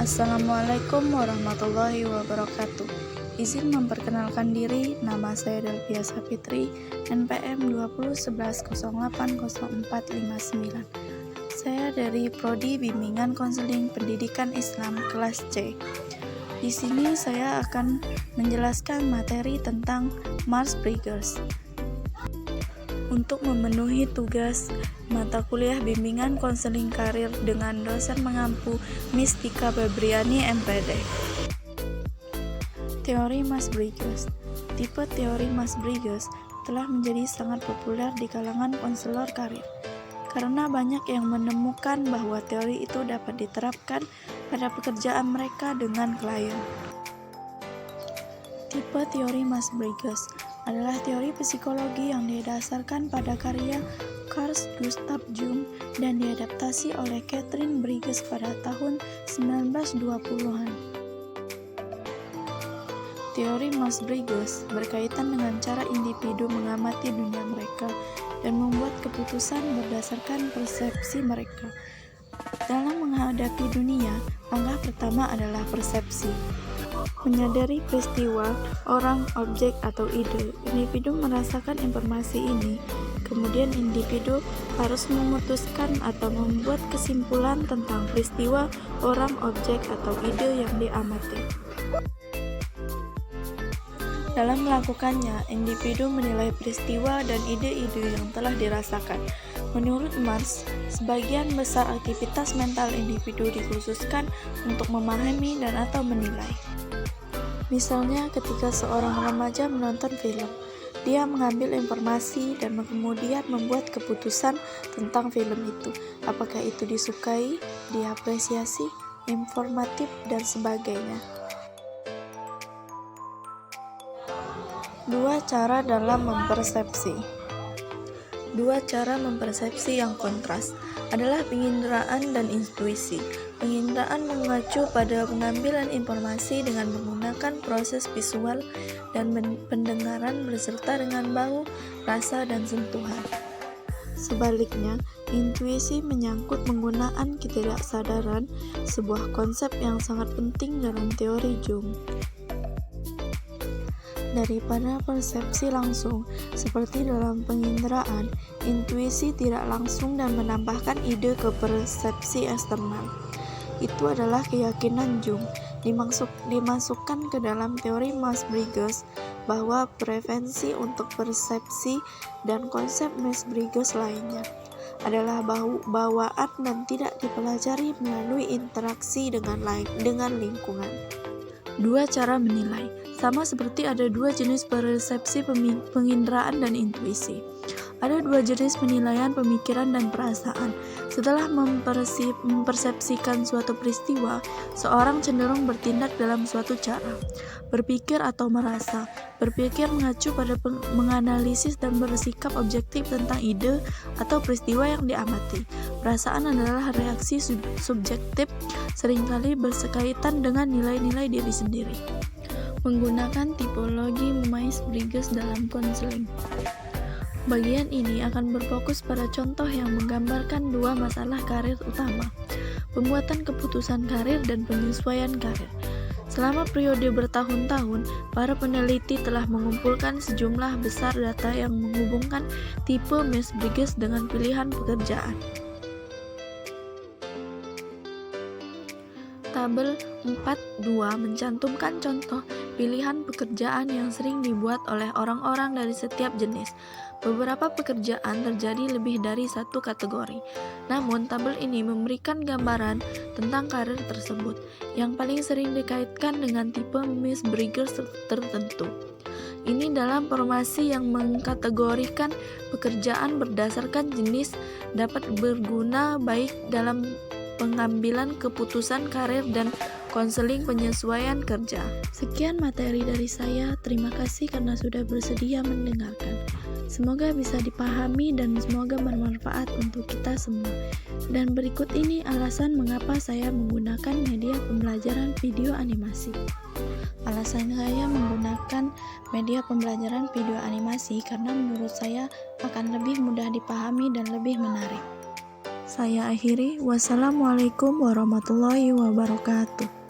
Assalamualaikum warahmatullahi wabarakatuh. Izin memperkenalkan diri, nama saya Delvia Sapitri, NPM 2011080459. Saya dari Prodi Bimbingan Konseling Pendidikan Islam kelas C. Di sini saya akan menjelaskan materi tentang Mars Bridges. Untuk memenuhi tugas mata kuliah bimbingan konseling karir dengan dosen mengampu Miss Tika Febriani MPD. Teori Mars Bridges. Tipe teori Mars Bridges telah menjadi sangat populer di kalangan konselor karir karena banyak yang menemukan bahwa teori itu dapat diterapkan pada pekerjaan mereka dengan klien. Tipe teori Mars Bridges adalah teori psikologi yang didasarkan pada karya Carl Gustav Jung dan diadaptasi oleh Katharine Bridges pada tahun 1920-an. Teori Mars Bridges berkaitan dengan cara individu mengamati dunia mereka dan membuat keputusan berdasarkan persepsi mereka. Dalam menghadapi dunia, langkah pertama adalah persepsi. Menyadari peristiwa, orang, objek, atau ide, individu merasakan informasi ini. Kemudian individu harus memutuskan atau membuat kesimpulan tentang peristiwa, orang, objek, atau ide yang diamati. Dalam melakukannya, individu menilai peristiwa dan ide-ide yang telah dirasakan. Menurut Mars, sebagian besar aktivitas mental individu dikhususkan untuk memahami dan atau menilai. Misalnya ketika seorang remaja menonton film, dia mengambil informasi dan kemudian membuat keputusan tentang film itu. Apakah itu disukai, diapresiasi, informatif, dan sebagainya. Dua cara dalam mempersepsi. Dua cara mempersepsi yang kontras adalah penginderaan dan intuisi. Penginderaan mengacu pada pengambilan informasi dengan menggunakan proses visual dan pendengaran beserta dengan bau, rasa, dan sentuhan. Sebaliknya, intuisi menyangkut penggunaan ketidaksadaran, sebuah konsep yang sangat penting dalam teori Jung. Daripada persepsi langsung, seperti dalam penginderaan, intuisi tidak langsung dan menambahkan ide ke persepsi eksternal. Itu adalah keyakinan Jung, dimasukkan ke dalam teori Mars Bridges, bahwa preferensi untuk persepsi dan konsep Mars Bridges lainnya adalah bawaan dan tidak dipelajari melalui interaksi dengan lingkungan. Dua cara menilai. Sama seperti ada dua jenis persepsi penginderaan dan intuisi. Ada dua jenis penilaian pemikiran dan perasaan. Setelah mempersepsikan suatu peristiwa, seorang cenderung bertindak dalam suatu cara. Berpikir atau merasa. Berpikir mengacu pada menganalisis dan bersikap objektif tentang ide atau peristiwa yang diamati. Perasaan adalah reaksi subjektif, seringkali berkaitan dengan nilai-nilai diri sendiri. Menggunakan tipologi Myers-Briggs dalam konseling. Bagian ini akan berfokus pada contoh yang menggambarkan dua masalah karir utama, pembuatan keputusan karir dan penyesuaian karir. Selama periode bertahun-tahun, para peneliti telah mengumpulkan sejumlah besar data yang menghubungkan tipe Myers-Briggs dengan pilihan pekerjaan. Tabel 4.2 mencantumkan contoh pilihan pekerjaan yang sering dibuat oleh orang-orang dari setiap jenis. Beberapa pekerjaan terjadi lebih dari satu kategori. Namun, tabel ini memberikan gambaran tentang karir tersebut, yang paling sering dikaitkan dengan tipe Myers-Briggs tertentu. Ini dalam formasi yang mengkategorikan pekerjaan berdasarkan jenis dapat berguna baik dalam pengambilan keputusan karir dan konseling penyesuaian kerja. Sekian materi dari saya. Terima kasih karena sudah bersedia mendengarkan. Semoga bisa dipahami dan semoga bermanfaat untuk kita semua. Dan berikut ini alasan mengapa saya menggunakan media pembelajaran video animasi. Alasan saya menggunakan media pembelajaran video animasi karena menurut saya akan lebih mudah dipahami dan lebih menarik. Saya akhiri, wassalamualaikum warahmatullahi wabarakatuh.